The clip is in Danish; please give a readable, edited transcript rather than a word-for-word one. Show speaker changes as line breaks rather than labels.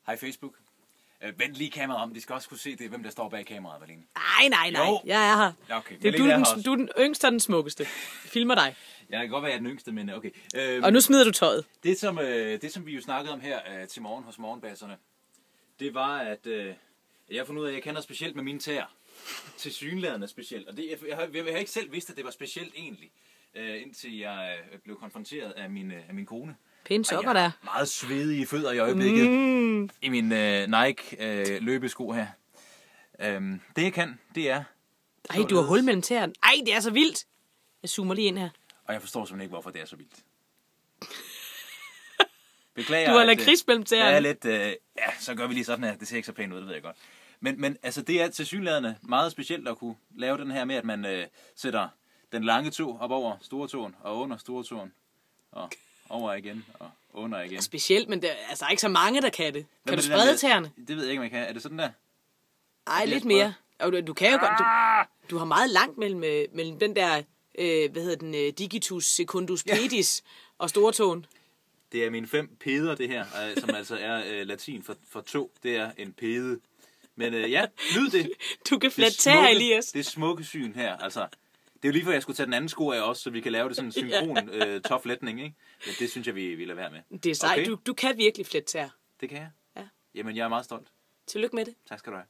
Hej Facebook. Vent lige kameraet om. De skal også kunne se, det, hvem der står bag kameraet, Malene.
Nej.
Jo.
Jeg er her.
Ja, okay.
Det er du er den yngste og den smukkeste. Jeg filmer dig.
Jeg kan godt være, jeg er den yngste, men okay.
Og nu smider du tøjet.
Det, som vi jo snakkede om her til morgen hos Morgenbasserne, det var, at jeg har fundet ud af, at jeg kan noget specielt med mine tæer. Tilsyneladende specielt. Og det, jeg har ikke selv vidst, at det var specielt egentlig, indtil jeg blev konfronteret af min kone.
Pæne sokker der.
Meget svedige fødder i øjeblikket. I min Nike løbesko her. Det jeg kan, det er...
Ej, du har hul mellem tæerne. Ej, det er så vildt. Jeg zoomer lige ind her.
Og jeg forstår simpelthen ikke, hvorfor det er så vildt. Beklager,
du har lakrids mellem tæerne.
Det er lidt... så gør vi lige sådan her. Det ser ikke så pænt ud, det ved jeg godt. Men altså, det er tilsyneladende meget specielt at kunne lave den her med, at man sætter den lange tå op over stortåen og under stortåen. Og over igen og under igen.
Specielt, men der er altså ikke så mange, der kan det. Kan du sprede tæerne?
Det ved jeg ikke, om jeg kan. Er det sådan der?
Ej, lidt mere. Og du kan jo godt... Du har meget langt mellem den der... digitus secundus pedis og stortåen.
Det er mine 5 peder, det her, som altså er latin for tå. Det er en pede. Men nyd det.
Du kan flette tæer, Elias.
Det smukke syn her, altså... Det er jo lige før, jeg skulle tage den anden sko af også, så vi kan lave det sådan en synkron tofletning, ikke? Men det synes jeg, vi lader være med.
Det er sejt. Okay. Du kan virkelig flette tæer.
Det kan jeg?
Ja.
Jamen, jeg er meget stolt.
Tillykke med det.
Tak skal du have.